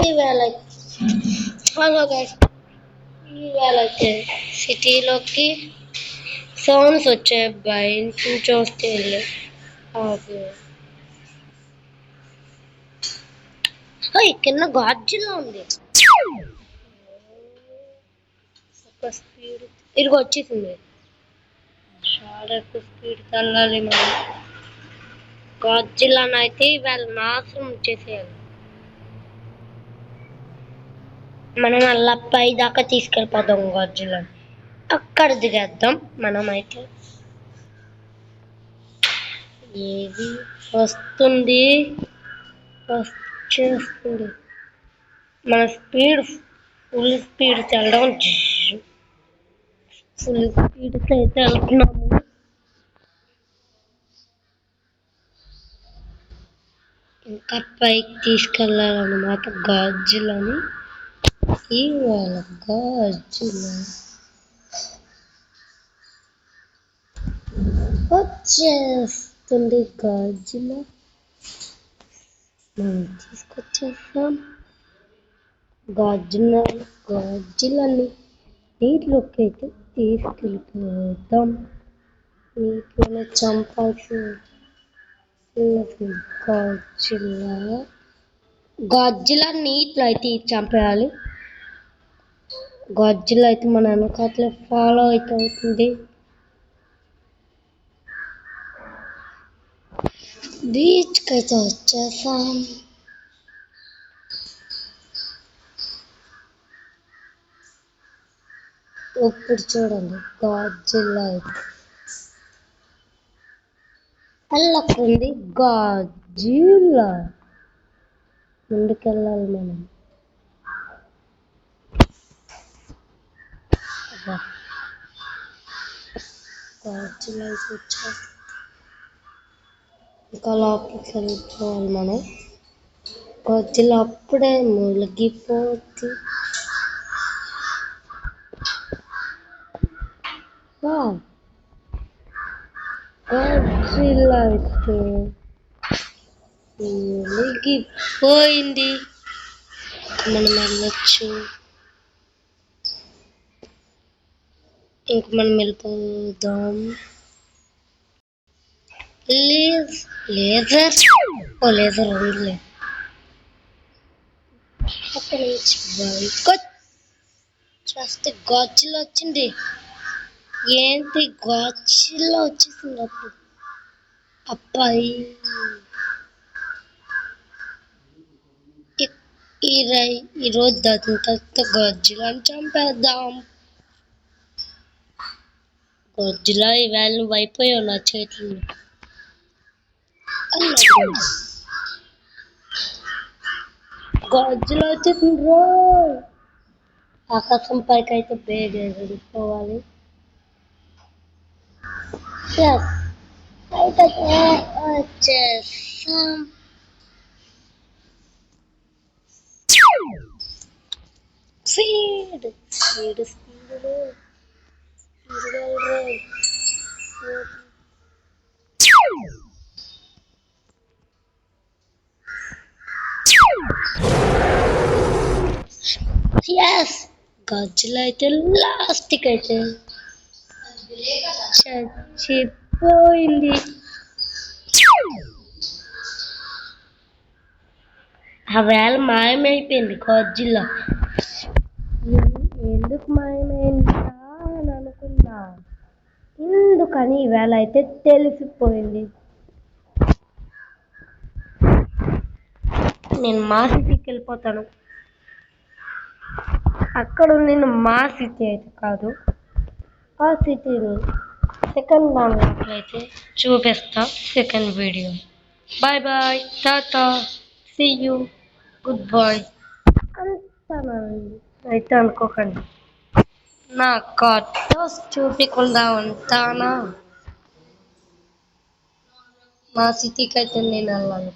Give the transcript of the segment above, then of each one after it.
ఈవేళ hello guys, ఈవేళ అయితే సిటీలోకి సౌండ్స్ వచ్చాయి. బయట నుంచి వస్తే కింద గాడ్జిల్లా ఉంది. ఒక స్పీడ్ ఇదిగో వచ్చేసింది. చాలా ఎక్కువ స్పీడ్ తల్లాలి. మనం గాడ్జిల్లాను అయితే ఈవేళ నాశనం చేసేయాలి. మనం అలా పై దాకా తీసుకెళ్ళిపోతాం. గాడ్జిల్లాని అక్కడ దిగేద్దాం. మనం అయితే ఏది వస్తుంది వచ్చేస్తుంది. మన స్పీడ్ ఫుల్ స్పీడ్ వెళ్ళడం. ఫుల్ స్పీడ్ అయితే వెళ్తున్నాము. ఇంకా పైకి తీసుకెళ్ళాలన్నమాట గాడ్జిల్లాని. ఇవాళ గాడ్జిల్లా వచ్చేస్తుంది. గాడ్జిల్లా మనం తీసుకొచ్చేస్తాం. గాడ్జిల్లాని నీటిలోకి అయితే తీసుకెళ్ళిపోతాం. నీటిలో చంపాల్సి గాడ్జిల్లా నీటిలో అయితే చంపేయాలి. గాడ్జిల్లా అయితే మన వెనకాతలే ఫాలో అయితే అవుతుంది. బీచ్కి అయితే వచ్చేసాం. ఇప్పుడు చూడండి, గాడ్జిల్లా అయితే వెళ్ళకుంది. గాడ్జిల్లా ముందుకెళ్ళాలి. మనం గాడ్జిల్లా అయితే వచ్చేస్తాం. ఇంకా లోపలికి వెళ్ళిపోవాలి. మనం గాడ్జిల్లా అప్పుడే మునిగిపోతుంది. గాడ్జిల్లా అయితే మునిగిపోయింది. మనం వెళ్ళొచ్చు. ఇంక మనం వెళ్ళిపోదాం. లేజర్ ఉండలే. అక్కడ నుంచి బయటకు చూస్తే గాడ్జిల్లా వచ్చింది. ఏంటి గాడ్జిల్లా వచ్చేసింది అప్పుడు. అబ్బాయి ఈరోజు దాని తర్వాత గాడ్జిల్లాని చంపేద్దాం. గాడ్జిల్లా ఈవేళ నువ్వు అయిపోయావు నా చేతులు. గాడ్జిల్లా వచ్చేసింది. ఆకాశం పైకి అయితే బేగ వెళ్ళిపోవాలి. వచ్చేసాం. స్పీడ్ స్పీడ్ స్పీడ్ గాడ్జిల్లా అయితే లాస్ట్కి అయితే చచ్చిపోయింది. ఆ వేళ మాయమైపోయింది గాడ్జిల్లా. ఎందుకు మాయమైందా అని అనుకున్నా. ఎందుకని ఈవేళ అయితే తెలిసిపోయింది. నేను మా సిటీకి వెళ్ళిపోతాను. అక్కడ నేను మా సిటీ అయితే కాదు, ఆ సిటీని సెకండ్ దాంట్లో అయితే చూపిస్తా. Second video. Bye bye, tata, see you, good bye అంటానండి. అయితే అనుకోకండి, నా కార్టూన్స్ చూపించకుండా ఉంటానా. మా సిటీకి అయితే నేను వెళ్ళాను.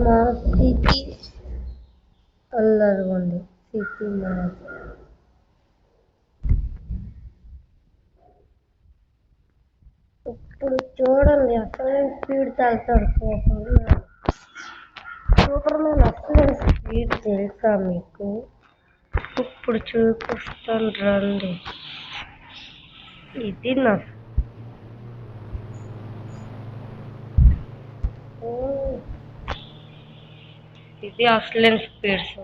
మా సిటీ అల్లరిగా ఉంది. సిటీ ఇప్పుడు చూడండి అసలు స్పీడ్ వెళ్తాడు సూపర్ మ్యాన్ అసలు స్పీడ్ తెలుసా మీకు? ఇప్పుడు చూపిస్తాను రండి. ఇది నా ఇది అసలు స్పీడ్స్.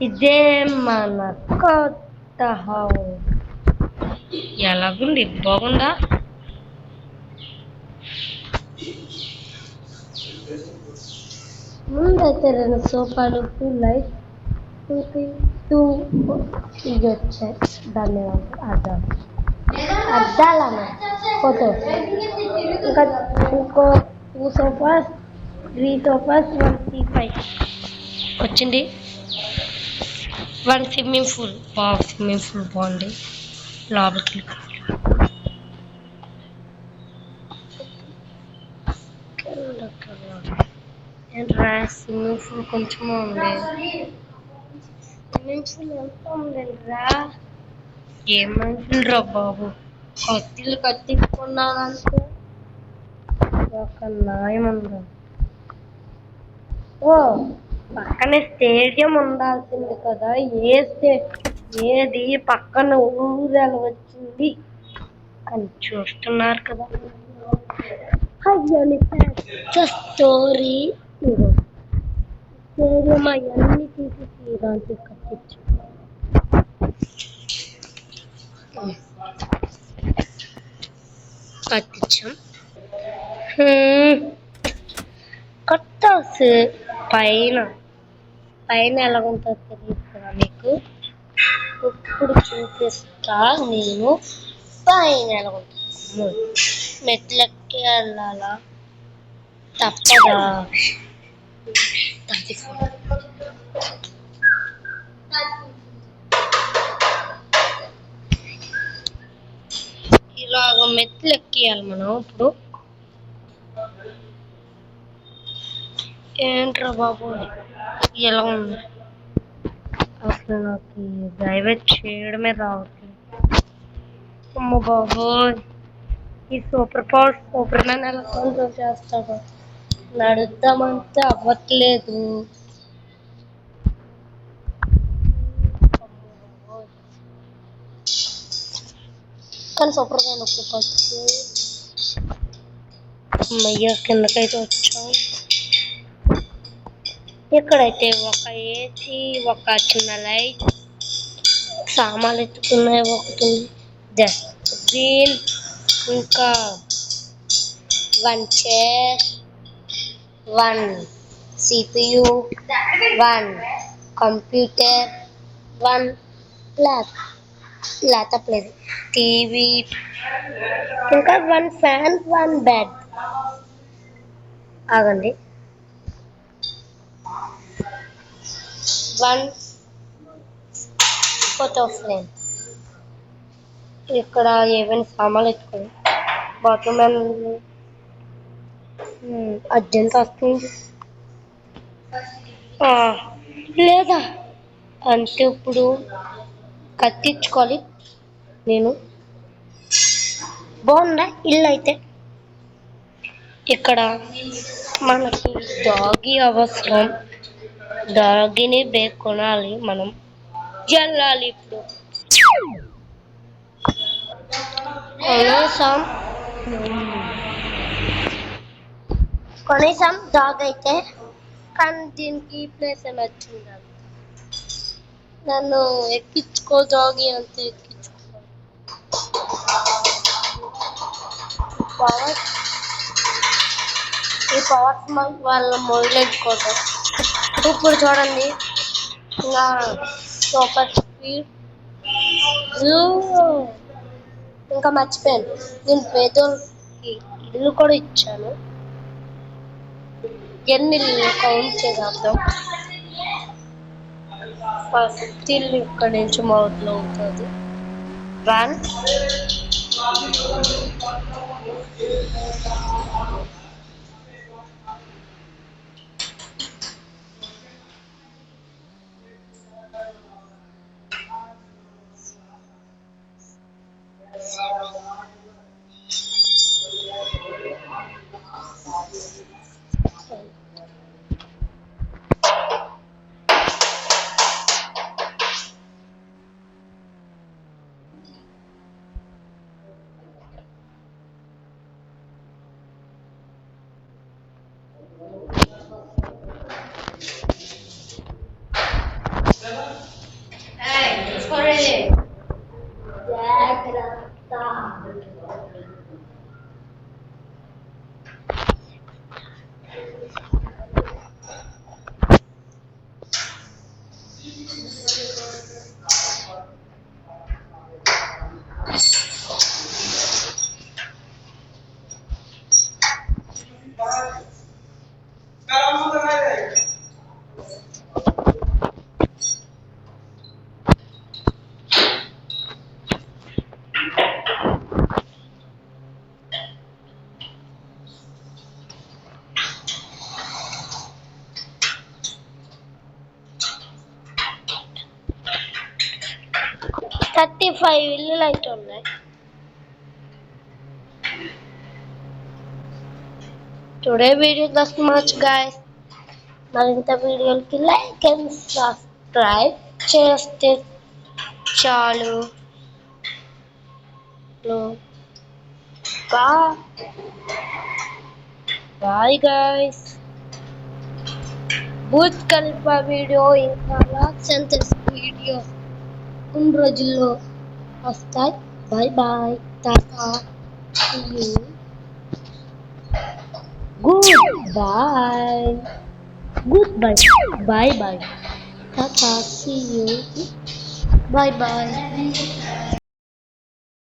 ఇదే మన కొత్త హౌస్. ఎలాగుంది? బాగుందా? ముందైతే 2 సోఫాలు లైట్ ఇది వచ్చాయి. దాన్ని అద్దాలు అద్దాలన్న ఫోటో. ఇంకా ఇంకో 2 సోఫాస్ 3 సోఫాస్ 1 టీపై వచ్చింది. 1 స్విమ్మింగ్ పూల్. స్విమ్మింగ్ పూల్ బాగుంది. లోపలికి ఏంట్రా స్విమ్మింగ్ పూల్ కొంచెం ఉంది. స్విమ్మింగ్ పూల్ ఎంత ఉందిరా? ఏం మనుషులు రా బాబు, కత్తిలు కట్టించుకున్నానంటే ఒక న్యాయం ఉందా? ఓ పక్కనే స్టేడియం ఉండాల్సింది కదా. ఏది పక్కన ఊరేలా వచ్చింది అని చూస్తున్నారు కదా. స్టోరీ స్టేడియం అవన్నీ తీసి దాంట్లో కట్టించు. కట్టించాం. కొత్త పైన పైన ఎలా ఉంటుందో తెలియదు కదా మీకు. ఇప్పుడు చూపిస్తా నేను పైన ఎలా ఉంటుంది. మెట్లెక్కి వెళ్ళాలా తప్పదా? ఇలాగ మెట్లు ఎక్కియాలి మనం. ఇప్పుడు ఏంట్రా బాబు ఎలా ఉంది? అసలు నాకు డ్రైవర్ చేయడమే రావట్లేదు. అమ్మ బాబోయ్, ఈ సూపర్ మ్యాన్ ఎలా కంట్రోల్ చేస్తాడు? నడుద్దామంటే అవ్వట్లేదు. కానీ సూపర్ మ్యాన్ ఒప్పుకోవచ్చు. అమ్మయ్య కిందకైతే వచ్చాం. ఇక్కడైతే ఒక ఏసీ, ఒక చిన్న లైట్, సామాన్లు ఎత్తుకున్నాయి ఒకటి, డస్ట్బిన్, ఇంకా 1 చైర్, 1 CPU, 1 కంప్యూటర్, 1 ల్యాప్టాప్ లేదు, టీవీ, ఇంకా 1 ఫ్యాన్, 1 బెడ్. ఆగండి. 1 ఫోటో ఫ్రేమ్. ఇక్కడ ఏమైనా సామాన్లు ఎత్తుకోండి. బాత్రూమ్ అర్జెంట్ వస్తుంది లేదా అంటే ఇప్పుడు కట్టించుకోవాలి. నేను బాగుందా ఇల్లు అయితే? ఇక్కడ మనకి డాగీ అవసరం. డాగీని బ్రేక్ కొనాలి మనం. వెళ్ళాలి ఇప్పుడు. కనీసం డాగ్ అయితే, కానీ దీనికి ప్లేస్ నచ్చింది. నన్ను ఎక్కించుకో డాగీ అంతే ఎక్కించుకో. ఈ పవర్స్ వాళ్ళ మొదలెట్టుకోవడం. ఇప్పుడు చూడండి, ఇంకా సూపర్ స్పీడ్. ఇంకా మర్చిపోయాను, నేను పేదోళ్ళకి ఇల్లు కూడా ఇచ్చాను. ఎన్ని కౌంట్ చేద్దాం. ఫస్ట్ ఇల్లు ఇక్కడ నుంచి మొదలు అవుతుంది. 1 5 ఇల్లులు అయితే ఉన్నాయి. Today video this much guys. మరింత వీడియోలకి లైక్ అండ్ సబ్స్క్రైబ్ చేస్తే చాలు. Bye guys. Burj Khalifa video ఇంకా లాస్ ఏంజల్స్ వీడియో కొన్ని రోజుల్లో వస్తాయి. Bye bye, tata, see you, good bye, good bye, bye bye, tata, see you, bye bye.